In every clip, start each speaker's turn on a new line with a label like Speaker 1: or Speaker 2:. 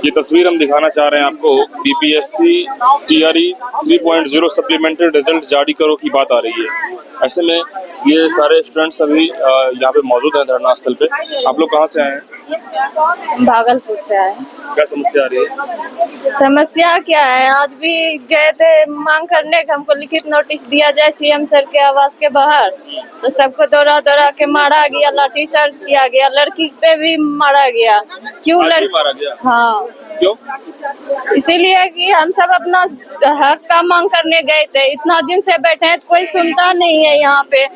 Speaker 1: ये तस्वीर हम दिखाना चाह रहे हैं आपको। बीपीएससी टीआरई 3.0 सप्लीमेंट्री रिजल्ट जारी करो की बात आ रही है। ऐसे में ये सारे स्टूडेंट्स अभी यहाँ पे मौजूद हैं धरना स्थल पे। आप लोग कहाँ से आए हैं?
Speaker 2: भागलपुर से आए।
Speaker 1: क्या समस्या आ रही है?
Speaker 2: समस्या क्या है, आज भी गए थे मांग करने का, हमको लिखित नोटिस दिया जाए सीएम सर के आवास के बाहर, तो सबको दौड़ा दौड़ा के मारा गया, लाठीचार्ज किया गया, लड़की पे भी मारा गया। क्यों
Speaker 1: आज भी मारा गया?
Speaker 2: हाँ,
Speaker 1: क्यों?
Speaker 2: इसीलिए कि हम सब अपना हक का मांग करने गए थे। इतना दिन से बैठे हैं तो कोई सुनता नहीं है यहाँ पे।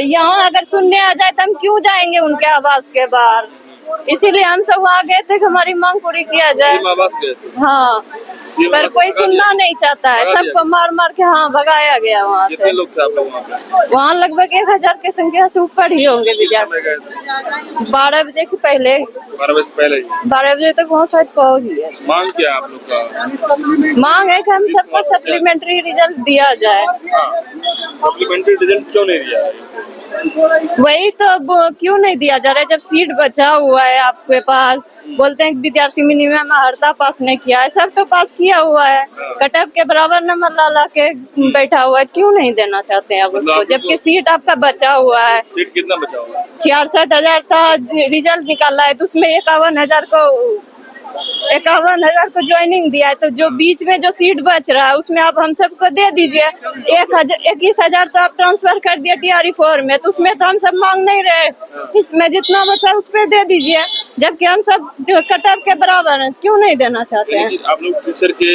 Speaker 2: यहाँ अगर सुनने आ जाए तो हम क्यों जाएंगे उनके आवास के बाहर। इसीलिए हम सब वहाँ गए थे कि हमारी मांग पूरी किया जाए। हाँ, पर कोई सुनना नहीं चाहता है, सबको मार मार के भगाया गया वहाँ से।
Speaker 1: कितने लोग थे आप लोग वहाँ पे?
Speaker 2: वहाँ लगभग 1000 की संख्या से ऊपर ही होंगे विद्यार्थी। 12 बजे के पहले।
Speaker 1: 12 बजे से पहले?
Speaker 2: 12 बजे तक वहाँ शायद पहुँच गया।
Speaker 1: मांग क्या है आप लोग का?
Speaker 2: मांग है कि हम सबको सप्लीमेंट्री रिजल्ट दिया जाए।
Speaker 1: सप्लीमेंट्री रिजल्ट क्यों नहीं दिया?
Speaker 2: वही तो, क्यों नहीं दिया जा रहा है जब सीट बचा हुआ है आपके पास। बोलते हैं कि विद्यार्थी मिनिमम हरता पास नहीं किया है, सब तो पास किया हुआ है। कटअप के बराबर नंबर ला के बैठा हुआ है, क्यों नहीं देना चाहते हैं अब उसको, जबकि सीट आपका बचा हुआ है।
Speaker 1: सीट कितना बचा हुआ है?
Speaker 2: 66,000 था, रिजल्ट निकाला है तो उसमें 51,000 को ज्वाइनिंग दिया है, तो जो बीच में जो सीट बच रहा है उसमें आप हम सबको दे दीजिए। 21,000 तो आप ट्रांसफर कर दिए टीआरई 4 में, तो उसमें तो हम सब मांग नहीं रहे। इसमें जितना बचा उस पे दे दीजिए, जबकि हम सब कटअप के बराबर हैं, क्यों नहीं देना चाहते हैं?
Speaker 1: आप लोग टीचर के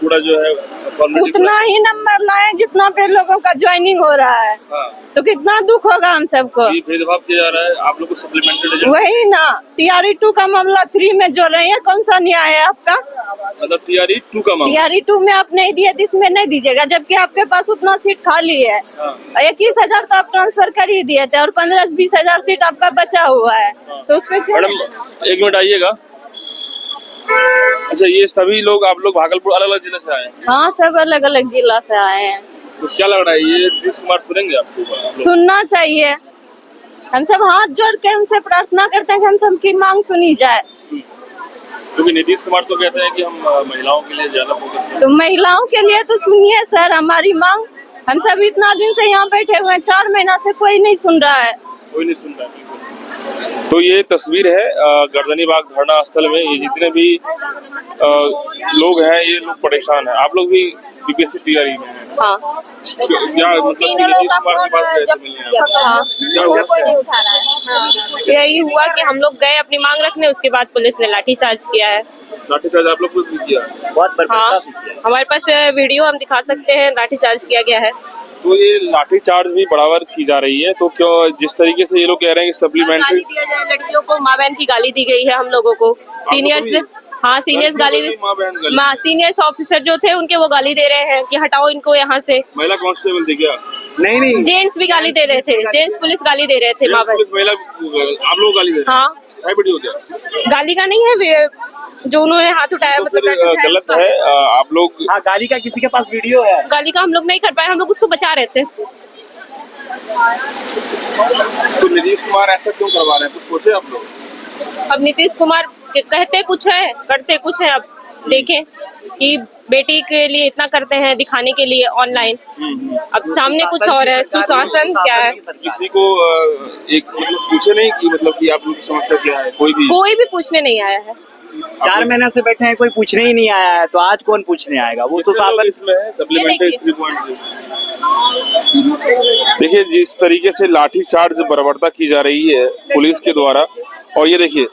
Speaker 1: पूरा जो है
Speaker 2: उतना ही नंबर लाए जितना पे लोगों का ज्वाइनिंग हो रहा है। तो कितना दुख होगा हम सबको।
Speaker 1: भेदभाव किया जा रहा है आप लोग को सप्लीमेंट्री रिजल्ट।
Speaker 2: वही ना, टीआरई 2 का मामला 3 में जोड़ रहे हैं, कौन सा न्याय है आपका?
Speaker 1: मतलब टीआरई 2 का मामला,
Speaker 2: टीआरई 2 में आप नहीं दिए तो इसमें नहीं दीजिएगा, जबकि आपके पास उतना सीट खाली है। 21,000 तो आप ट्रांसफर कर ही दिए थे और 15 से 20,000 सीट आपका बचा हुआ है, तो उसमें क्यों?
Speaker 1: मैडम 1 मिनट आइएगा। अच्छा, ये सभी लोग आप लोग भागलपुर अलग अलग जिले से आए हैं?
Speaker 2: हाँ, सब अलग अलग जिला से आए हैं।
Speaker 1: तो क्या लग रहा है ये नीतीश कुमार सुनेंगे आपको?
Speaker 2: सुनना चाहिए। हम सब हाथ जोड़ के उनसे प्रार्थना करते हैं कि हम सबकी मांग सुनी जाए।
Speaker 1: क्योंकि नीतीश कुमार तो कहते हैं कि हम महिलाओं के लिए ज्यादा फोकस करें।
Speaker 2: तो महिलाओं के लिए तो सुनिए सर हमारी मांग। हम सब इतना दिन से यहाँ बैठे हुए हैं, 4 महीना से कोई नहीं सुन रहा है।
Speaker 1: कोई नहीं सुन रहा है। तो ये तस्वीर है गर्दनीबाग धरना स्थल में। ये जितने भी लोग हैं ये लोग परेशान हैं। आप लोग भी बीपीएससी टीआरई में हैं?
Speaker 2: हाँ।
Speaker 1: क्या मतलब नीतीश कुमार के पास गए थे मिलने? क्या हुआ?
Speaker 2: कोई नहीं उठा रहा है।
Speaker 3: यही हुआ कि हम लोग गए अपनी मांग रखने, उसके बाद पुलिस ने लाठीचार्ज किया है।
Speaker 1: लाठीचार्ज आप लोग को भी किया?
Speaker 4: बहुत बर्बरता से किया।
Speaker 3: हमारे पास वीडियो हम दिखा सकते हैं, लाठीचार्ज किया गया है।
Speaker 1: तो ये लाठीचार्ज भी बराबर की जा रही है, तो क्यों जिस तरीके से ये लोग कह रहे हैं कि सप्लीमेंट्री
Speaker 3: गाली दिया जाए लड़कियों को, माँ बहन की गाली दी गई है हम लोगों को। सीनियर्स, हाँ सीनियर्स सीनियर्स ऑफिसर जो थे उनके वो गाली दे रहे हैं कि हटाओ इनको यहाँ से।
Speaker 1: महिला कांस्टेबल थी क्या?
Speaker 4: नहीं,
Speaker 3: जेंट्स भी गाली दे रहे थे, जेंट्स पुलिस गाली दे रहे थे माँ बहन।
Speaker 1: महिला आप लोग गाली दे रहे हैं?
Speaker 3: हाँ,
Speaker 1: है वीडियो क्या?
Speaker 3: गाली का नहीं है, जो उन्होंने हाथ उठाया
Speaker 1: तो
Speaker 3: मतलब
Speaker 1: गलत है। आप लोग
Speaker 4: हाँ, गाली का किसी के पास वीडियो है?
Speaker 3: गाली का हम लोग नहीं कर पाए, हम लोग उसको बचा रहे थे।
Speaker 1: तो नीतीश कुमार ऐसा क्यों करवा रहे हैं, कुछ सोचे आप लोग?
Speaker 3: अब नीतीश कुमार कहते कुछ है करते कुछ है। अब देखें कि बेटी के लिए इतना करते हैं दिखाने के लिए ऑनलाइन, अब सामने कुछ और है। सुशासन क्या है?
Speaker 1: किसी को एक मतलब पूछे नहीं कि मतलब कि आप लोग की समस्या क्या है? कोई भी
Speaker 3: पूछने नहीं आया है।
Speaker 4: 4 महीने से बैठे हैं, कोई पूछने ही नहीं आया है, तो आज कौन पूछने आएगा? वो तो शासन
Speaker 1: इसमें है सप्लीमेंट्री 3.0। देखिए जिस तरीके से लाठीचार्ज बर्बरता की जा रही है पुलिस के द्वारा, और ये देखिए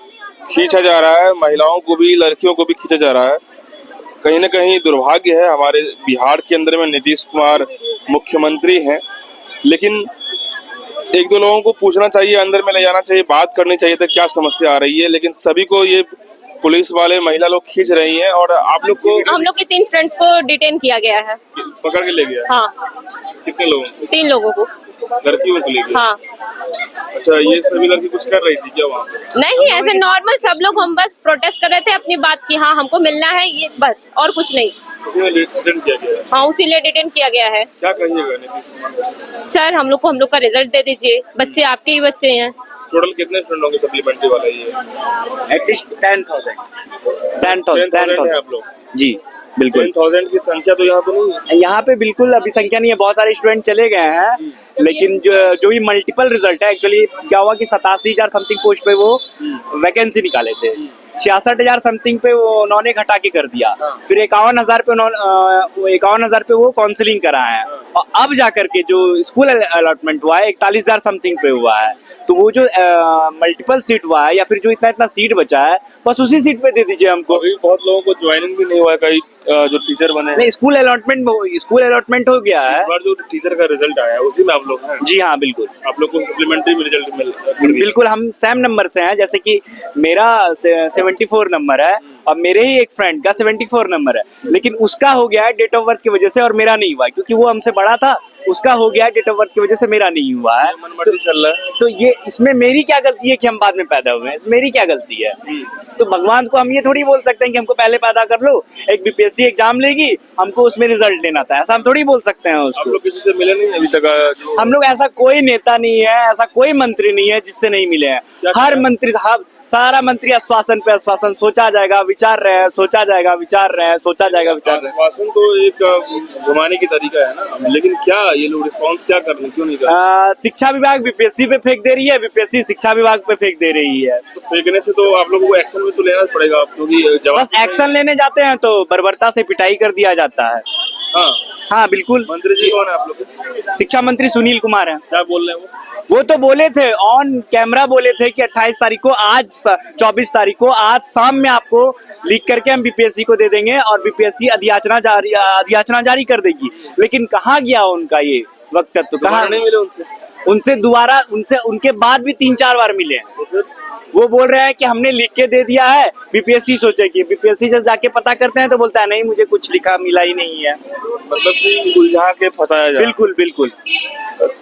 Speaker 1: खींचा जा रहा है, महिलाओं को भी लड़कियों को भी खींचा जा रहा है। कहीं ना कहीं दुर्भाग्य है, हमारे बिहार के अंदर में नीतीश कुमार मुख्यमंत्री हैं, लेकिन 1-2 लोगों को पूछना चाहिए, अंदर में ले जाना चाहिए, बात करनी चाहिए था क्या समस्या आ रही है, लेकिन सभी को ये पुलिस वाले महिला लोग खींच रही हैं। और आप लोग को,
Speaker 3: हम लोग के 3 फ्रेंड्स को डिटेन किया गया है,
Speaker 1: पकड़ के ले गया?
Speaker 3: हाँ।
Speaker 1: कितने लोगों को?
Speaker 3: 3 लोगों को।
Speaker 1: लड़कियों को ले गया?
Speaker 3: हाँ।
Speaker 1: अच्छा, ये सभी लड़की कुछ कर रही थी क्या वहाँ पे?
Speaker 3: नहीं, ऐसे नॉर्मल सब लोग, हम बस प्रोटेस्ट कर रहे थे अपनी बात की, हाँ हमको मिलना है ये बस, और कुछ नहीं।
Speaker 1: डिटेन किया गया है?
Speaker 3: हाँ, उसीलिए डिटेन किया गया है।
Speaker 1: क्या कहिएगा नीतीश कुमार?
Speaker 3: सर हम लोग का रिजल्ट दे दीजिए, बच्चे आपके ही बच्चे हैं।
Speaker 1: टोटल कितने स्टूडेंट होंगे सप्लीमेंट्री वाला ये?
Speaker 4: एटलीस्ट 10,000। 10,000
Speaker 1: 10,000 है आप लोग।
Speaker 4: जी बिल्कुल।
Speaker 1: 10,000 की संख्या तो यहाँ पे नहीं है।
Speaker 4: यहाँ पे बिल्कुल अभी संख्या नहीं है, बहुत सारे स्टूडेंट चले गए हैं, लेकिन जो भी मल्टीपल रिजल्ट है, एक्चुअली क्या हुआ कि 87,000 समथिंग पोस्ट पे वो वैकेंसी निकाले थे, 66,000 समथिंग पे वो उन्होंने घटा के कर दिया, फिर 51,000 पे वो काउंसलिंग करा है, और अब जाकर के जो स्कूल अलॉटमेंट हुआ है 41,000 समथिंग पे हुआ है। तो वो जो मल्टीपल सीट हुआ है या फिर जो इतना सीट बचा है, बस उसी सीट पे दे दीजिए हमको।
Speaker 1: अभी बहुत लोगों को ज्वाइनिंग भी नहीं हुआ है, कई जो टीचर बने हैं।
Speaker 4: नहीं, स्कूल अलॉटमेंट हो गया है।
Speaker 1: इस बार जो टीचर का रिजल्ट आया है उसी में आप लोग हैं?
Speaker 4: जी हाँ बिल्कुल।
Speaker 1: आप लोग को सप्लीमेंट्री में रिजल्ट मिल
Speaker 4: बिल्कुल, हम सेम नंबर से हैं, जैसे कि मेरा 74 नंबर है और मेरे ही एक फ्रेंड का 74 नंबर है, लेकिन उसका हो गया है डेट ऑफ बर्थ की वजह से और मेरा नहीं हुआ, क्योंकि वो हमसे बड़ा था, उसका हो गया है डेट ऑफ बर्थ की वजह से, मेरा नहीं हुआ है।
Speaker 1: मनमर्जी चल रहा है।
Speaker 4: तो ये इसमें मेरी क्या गलती है कि हम बाद में पैदा हुए हैं? इसमें मेरी क्या गलती है? तो भगवान को हम ये थोड़ी बोल सकते हैं कि हमको पहले पैदा कर लो, एक बीपीएससी एग्जाम लेगी, हमको उसमें रिजल्ट लेना था, ऐसा हम थोड़ी बोल सकते हैं
Speaker 1: आप
Speaker 4: उसको।
Speaker 1: लोग किसी से मिले नहीं अभी तक?
Speaker 4: हम लोग, ऐसा कोई नेता नहीं है, ऐसा कोई मंत्री नहीं है जिससे नहीं मिले हैं। हर मंत्री साहब, सारा मंत्री आश्वासन पे आश्वासन, सोचा जाएगा विचार रहे हैं, सोचा जाएगा विचार रहे हैं, सोचा जाएगा विचार रहे हैं।
Speaker 1: आश्वासन तो एक घुमाने की तरीका है ना, लेकिन क्या ये लोग रिस्पॉन्स क्या कर रहे हैं, क्यों नहीं कर रहे?
Speaker 4: शिक्षा विभाग बीपीएससी पे फेंक दे रही है, बीपीएससी शिक्षा विभाग पे फेंक दे रही है।
Speaker 1: तो फेंकने से तो आप लोगों को एक्शन में तो लेना पड़ेगा, क्योंकि जवाब
Speaker 4: बस एक्शन लेने जाते हैं तो बर्बरता से पिटाई कर दिया जाता है। हाँ बिल्कुल।
Speaker 1: मंत्री जी कौन है आप लोग के?
Speaker 4: शिक्षा मंत्री सुनील कुमार है।
Speaker 1: क्या बोल रहे हैं
Speaker 4: वो तो बोले थे, ऑन कैमरा बोले थे कि 28 तारीख को, आज 24 तारीख को, आज शाम में आपको लीक करके हम बीपीएससी को दे देंगे और बीपीएससी अधियाचना जारी कर देगी। लेकिन कहाँ गया उनका ये वक्तव्य? कहाँ
Speaker 1: नहीं मिले
Speaker 4: उनसे दोबारा, उनके बाद भी 3-4 बार मिले हैं। वो बोल रहे हैं कि हमने लिख के दे दिया है, बीपीएससी सोचेगी। बीपीएससी से जाके पता करते हैं तो बोलता है नहीं, मुझे कुछ लिखा मिला ही नहीं है।
Speaker 1: मतलब कि उलझा के फंसाया जाए।
Speaker 4: बिल्कुल बिल्कुल।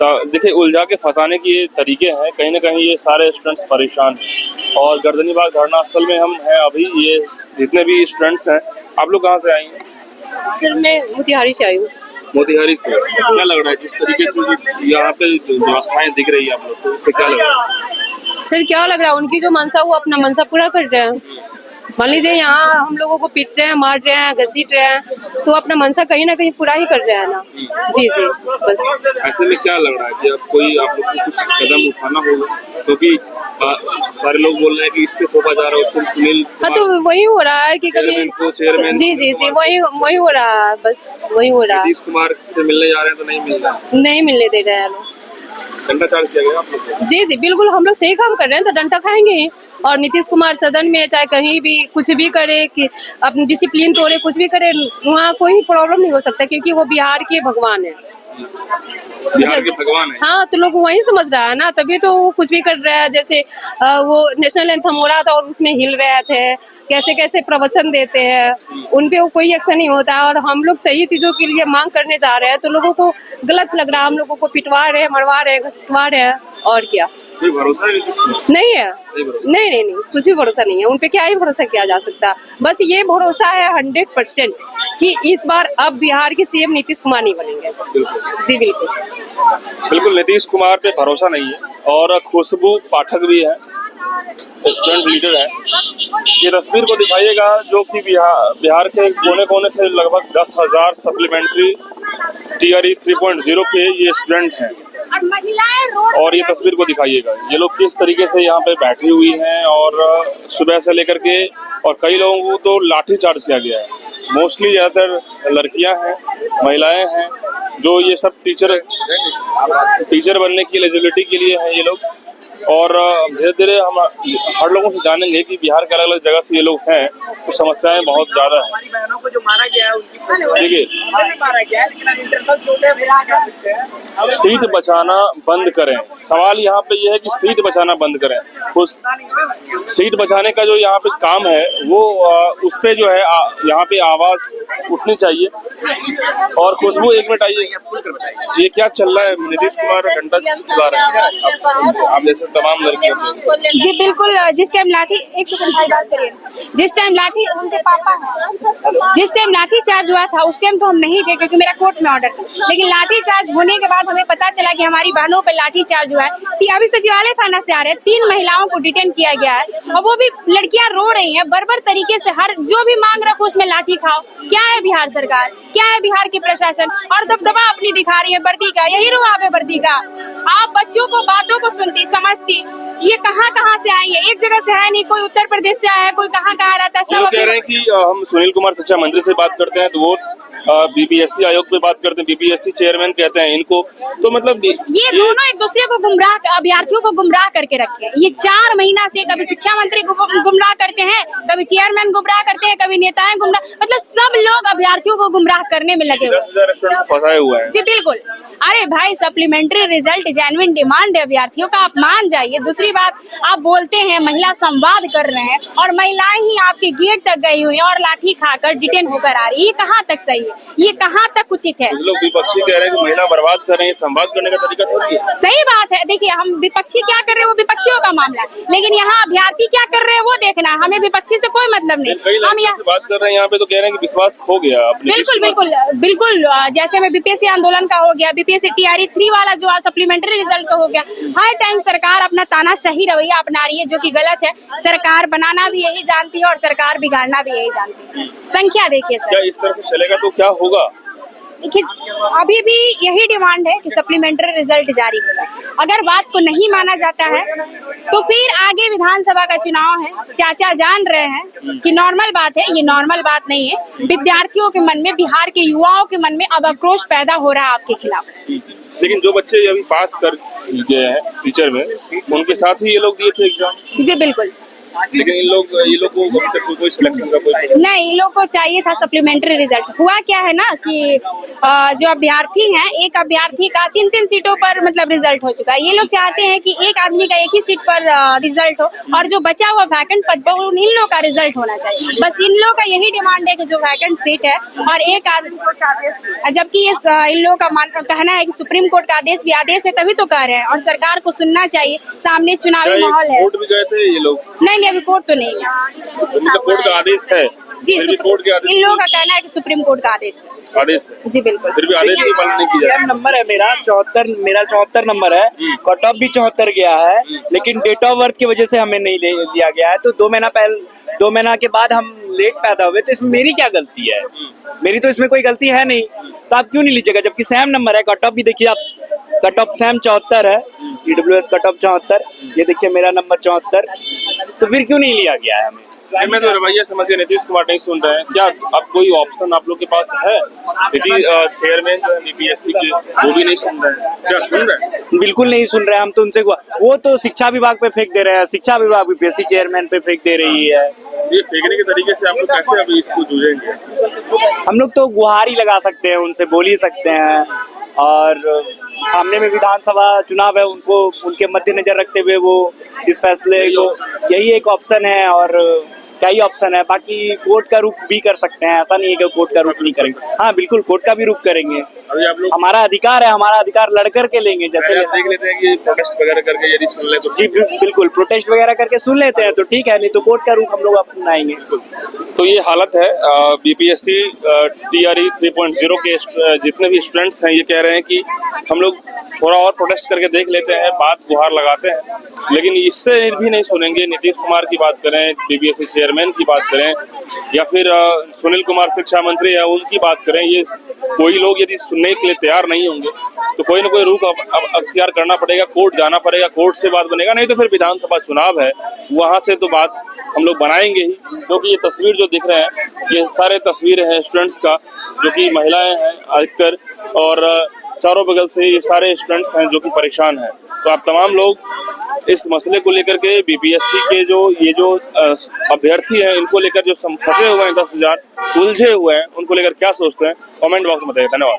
Speaker 1: देखिए, उलझा के फंसाने की ये तरीके हैं, कहीं ना कहीं ये सारे स्टूडेंट्स परेशान हैं। और गर्दनीबाग धरना स्थल में हम हैं अभी, ये जितने भी स्टूडेंट्स हैं। आप लोग कहाँ से आई हैं?
Speaker 3: सर मैं मोतिहारी से आई हूँ।
Speaker 1: मोतिहारी से। क्या लग रहा है जिस तरीके से यहाँ पे व्यवस्थाएं दिख रही है आप लोग को, इससे क्या लग रहा है?
Speaker 3: सर क्या लग रहा है, उनकी जो मनसा वो अपना मनसा पूरा कर रहे हैं। मान लीजिए यहाँ हम लोगों को पीट रहे हैं, मार रहे हैं, घसीट रहे हैं, तो अपना मनसा कहीं ना कहीं पूरा ही कर रहे हैं ना। जी जी, बस।
Speaker 1: ऐसे में क्या लग रहा है कि अब आप लोग को कुछ कदम उठाना होगा, क्योंकि सारे लोग बोल रहे हैं कि इस पे थोपा जा रहा है, उसको सुनील।
Speaker 3: हाँ तो वही हो रहा है कि कभी
Speaker 1: चेयरमैन।
Speaker 3: जी जी जी, वही हो रहा है, बस वही हो रहा है।
Speaker 1: नीतीश कुमार से मिलने जा रहे हैं तो नहीं मिल रहा है,
Speaker 3: नहीं मिलने दे रहे हैं लोग।
Speaker 1: डंडा चार्ज किया गया आप लोग को?
Speaker 3: जी जी बिल्कुल, हम लोग सही काम कर रहे हैं तो डंडा खाएंगे ही। और नीतीश कुमार सदन में चाहे कहीं भी कुछ भी करे, कि अपनी डिसिप्लिन तोड़े, कुछ भी करे, वहाँ कोई प्रॉब्लम नहीं हो सकता, क्योंकि वो बिहार के भगवान है।
Speaker 1: बिहार के भगवान है।
Speaker 3: हाँ, तो लोग वही समझ रहा है ना, तभी तो वो कुछ भी कर रहा है। जैसे वो नेशनल एंथम हो रहा था और उसमें हिल रहे थे, कैसे कैसे प्रवचन देते हैं, उन पे वो कोई एक्शन नहीं होता है। और हम लोग सही चीजों के लिए मांग करने जा रहे हैं तो लोगों को गलत लग रहा है, हम लोगों को पिटवा रहे हैं, मरवा रहे हैं, घसटवा रहे हैं, और क्या।
Speaker 1: कोई भरोसा
Speaker 3: नहीं है, नहीं, कुछ भी भरोसा नहीं है उन पे। क्या ही भरोसा किया जा सकता, बस ये भरोसा है 100% कि इस बार अब बिहार के सीएम नीतीश कुमार नहीं बनेंगे। जी
Speaker 1: बिल्कुल, नीतीश कुमार पे भरोसा नहीं है। और खुशबू पाठक भी है, स्टूडेंट लीडर है। ये तस्वीर को दिखाइएगा, जो कि बिहार के कोने कोने से लगभग 10,000 सप्लीमेंट्री टीआरई 3.0 के ये स्टूडेंट हैं। और ये तस्वीर को दिखाइएगा, ये लोग किस तरीके से यहाँ पे बैठी हुई हैं, और सुबह से लेकर के, और कई लोगों को तो लाठी चार्ज किया गया है। मोस्टली ज़्यादातर लड़कियां हैं, महिलाएं हैं, जो ये सब टीचर बनने की एलिजिबिलिटी के लिए हैं ये लोग। और धीरे धीरे हम हर लोगों से जानेंगे कि बिहार के अलग अलग जगह से ये लोग हैं, तो समस्याएं बहुत ज़्यादा हैं।
Speaker 4: बहनों को जो मारा गया है उनकी,
Speaker 1: देखिए,
Speaker 4: मारा गया है, लेकिन इंटरनल छोटे
Speaker 1: सीट बचाना बंद करें। सवाल यहाँ पे ये है कि सीट बचाना बंद करें। उस सीट बचाने का जो यहाँ पे काम है वो उस पे जो है यहाँ पे आवाज़ उठनी चाहिए। और खुशबू, एक मिनट आइए, ये क्या चल रहा है? नीतीश कुमार घंटा चला रहे हैं, आप जैसे तमाम लड़कियों पे।
Speaker 5: जी बिल्कुल, जिस टाइम लाठी, एक सेकंड भाई बात करिए, जिस टाइम लाठी, उनके पापा जिस टाइम लाठी चार्ज हुआ था उस टाइम तो हम नहीं थे क्योंकि मेरा कोर्ट में ऑर्डर था, लेकिन लाठी चार्ज होने के बाद हमें पता चला कि हमारी बहनों पे लाठी चार्ज हुआ है। अभी सचिवालय थाना से आ रहे हैं, 3 महिलाओं को डिटेन किया गया है और वो भी लड़कियां रो रही हैं बर्बर तरीके से, हर जो भी मांग रखो उसमें लाठी खाओ। क्या है बिहार सरकार, क्या है बिहार की प्रशासन? और दबदबा अपनी दिखा रही है वर्दी का, यही रुआब है वर्दी का। आप बच्चों को बातों को सुनती समझती, ये कहाँ से आई है? एक जगह से है नहीं, कोई उत्तर प्रदेश से आया है, कोई कहाँ रहता है, सब
Speaker 1: कह रहे हैं कि हम सुनील कुमार शिक्षा मंत्री से बात करते हैं तो वो बीपीएससी आयोग पे बात करते हैं, बीपीएससी चेयरमैन कहते हैं इनको, तो मतलब
Speaker 5: ये दोनों एक दूसरे को गुमराह, अभ्यर्थियों को गुमराह करके रखे हैं। ये 4 महीना से कभी शिक्षा मंत्री गुमराह करते हैं, कभी चेयरमैन गुमराह करते हैं, कभी नेताएं गुमराह, मतलब सब लोग अभ्यर्थियों को गुमराह करने में लगे हुए हैं।
Speaker 1: फंसाए हुए हैं।
Speaker 5: जी बिल्कुल। अरे भाई, सप्लीमेंट्री रिजल्ट जेन्युइन डिमांड है अभ्यर्थियों का, आप मान जाइए। दूसरी बात, आप बोलते हैं महिला संवाद कर रहे हैं और महिलाएं ही आपके गेट तक गई हुई हैं और लाठी खाकर डिटेन होकर आ रही है। ये कहाँ तक सही है? ये कहाँ तक उचित है?
Speaker 1: लोग विपक्षी कह रहे हैं कि महिला बर्बाद कर रहे हैं, संवाद करने का तरीका थोड़ी है।
Speaker 5: सही बात है। देखिए, हम विपक्षी क्या कर रहे हैं वो विपक्षियों का मामला है, लेकिन यहाँ अभ्यर्थी क्या कर रहे हैं वो देखना है। हमें विपक्षी से कोई मतलब नहीं। हम यहाँ
Speaker 1: बात कर रहे हैं, यहाँ पे तो कह रहे हैं कि विश्वास खो गया।
Speaker 5: बिल्कुल बिल्कुल बिल्कुल, जैसे में बीपीएससी आंदोलन का हो गया, बीपीएससी टीआरई 3 वाला जो सप्लीमेंट्री रिजल्ट का हो गया, हर टाइम सरकार अपना तानाशाही रवैया अपना रही है जो कि गलत है। सरकार बनाना भी यही जानती है और सरकार बिगाड़ना भी यही जानती है। संख्या देखिए सर,
Speaker 1: क्या इस तरह से चलेगा तो क्या होगा?
Speaker 5: देखिए, अभी भी यही डिमांड है कि सप्लीमेंट्री रिजल्ट जारी हो जाए। अगर बात को नहीं माना जाता है तो फिर आगे विधानसभा का चुनाव है। चाचा जान रहे हैं कि नॉर्मल बात है, ये नॉर्मल बात नहीं है। विद्यार्थियों के मन में, बिहार के युवाओं के मन में अब आक्रोश पैदा हो रहा है आपके खिलाफ।
Speaker 1: लेकिन जो बच्चे अभी पास कर गए हैं टीचर में, उनके साथ ही ये लोग दिए थे एग्जाम।
Speaker 5: जी बिल्कुल,
Speaker 1: लेकिन ये लोग को अभी तक कोई सिलेक्शन का कोई
Speaker 5: नहीं, इन लोग को चाहिए था सप्लीमेंट्री रिजल्ट। हुआ क्या है ना कि जो अभ्यर्थी हैं, एक अभ्यर्थी का 3-3 सीटों पर मतलब रिजल्ट हो चुका है। ये लोग चाहते हैं कि एक आदमी का एक ही सीट पर रिजल्ट हो और जो बचा हुआ वैकेंट पद पर इन लोग का रिजल्ट होना चाहिए। बस इन लोग का यही डिमांड है कि जो वैकेंट सीट है और एक आदमी, जबकि ये इन लोगों का कहना है कि सुप्रीम कोर्ट का आदेश भी आदेश है तभी तो कह रहे हैं और सरकार को सुनना चाहिए। सामने चुनावी माहौल है।
Speaker 1: कोर्ट भी गए थे ये लोग?
Speaker 5: नहीं, अभी कोर्ट तो नहीं है।
Speaker 1: कोर्ट का आदेश है
Speaker 5: जी,
Speaker 1: कोर्ट के आदेश,
Speaker 5: इन लोगों का कहना है कि सुप्रीम कोर्ट का आदेश
Speaker 1: है।
Speaker 5: जी बिल्कुल।
Speaker 1: फिर भी आदेश की पालना नहीं की जा रही।
Speaker 4: नंबर है मेरा 74 नंबर है, कट ऑफ भी 74 गया है, लेकिन डेट ऑफ बर्थ की वजह से हमें नहीं लिया गया है। तो 2 महीना के बाद हम लेट पैदा हुए, तो इसमें मेरी क्या गलती है? मेरी तो इसमें कोई गलती है नहीं, तो आप क्यों नहीं लीजिएगा? जबकि सेम नंबर है, कट ऑफ भी देखिए आप, कट ऑफ सेम 74 है, ईडब्ल्यूएस कट ऑफ 74, ये देखिए मेरा नंबर 74, तो फिर क्यों नहीं लिया गया है हमें?
Speaker 1: मैं तो रवैया समझ के नीतीश कुमार नहीं सुन रहे हैं। क्या अब कोई ऑप्शन आप लोग के पास है? चेयरमैन जो है बीपीएससी के, वो भी नहीं सुन रहे हैं। क्या सुन रहे हैं?
Speaker 4: बिल्कुल नहीं सुन रहे हैं हम तो उनसे। वो तो शिक्षा विभाग पे फेंक दे रहे हैं, शिक्षा विभाग बीपीएससी चेयरमैन पे फेंक दे रही है।
Speaker 1: ये फेंकने के तरीके से आप लोग कैसे अभी इसको जूझेंगे?
Speaker 4: हम लोग तो गुहार ही लगा सकते हैं, उनसे बोल ही सकते हैं, और सामने में विधानसभा चुनाव है, उनको उनके मद्देनजर रखते हुए वो इस फैसले को, यही एक ऑप्शन है और क्या ही ऑप्शन है। बाकी कोर्ट का रुख भी कर सकते हैं, ऐसा नहीं है कि कोर्ट का रुख नहीं करेंगे। हाँ बिल्कुल, कोर्ट का भी रुख करेंगे।
Speaker 1: अभी आप लोग,
Speaker 4: हमारा अधिकार है, हमारा अधिकार लड़ करके लेंगे। जैसे
Speaker 1: आप देख लेते हैं कि प्रोटेस्ट वगैरह करके यदि सुन ले तो
Speaker 4: जी बिल्कुल, प्रोटेस्ट वगैरह करके सुन लेते हैं तो ठीक है, नहीं तो कोर्ट का रुख हम लोग अपनाएंगे।
Speaker 1: तो ये हालत है। बीपीएससी टीआरई 3.0 के जितने भी स्टूडेंट्स हैं ये कह रहे हैं कि हम लोग थोड़ा और प्रोटेस्ट करके देख लेते हैं, बात गुहार लगाते हैं, लेकिन इससे भी नहीं सुनेंगे। नीतीश कुमार की बात करें, बीपीएससी चेयरमैन की बात करें, या फिर सुनील कुमार शिक्षा मंत्री है उनकी बात करें, ये कोई लोग यदि सुनने के लिए तैयार नहीं होंगे तो कोई ना कोई रुख अब अख्तियार करना पड़ेगा, कोर्ट जाना पड़ेगा, कोर्ट से बात बनेगा, नहीं तो फिर विधानसभा चुनाव है वहाँ से तो बात हम लोग बनाएंगे ही। क्योंकि ये तस्वीर जो दिख रहे हैं ये सारे तस्वीरें हैं स्टूडेंट्स का, जो कि महिलाएं हैं अधिकतर, और चारों बगल से ये सारे स्टूडेंट्स हैं जो कि परेशान हैं। तो आप तमाम लोग इस मसले को लेकर के, बीपीएससी के जो अभ्यर्थी हैं इनको लेकर जो फंसे हुए हैं 10,000 उलझे हुए हैं, उनको लेकर क्या सोचते हैं कमेंट बॉक्स में बताइए। धन्यवाद।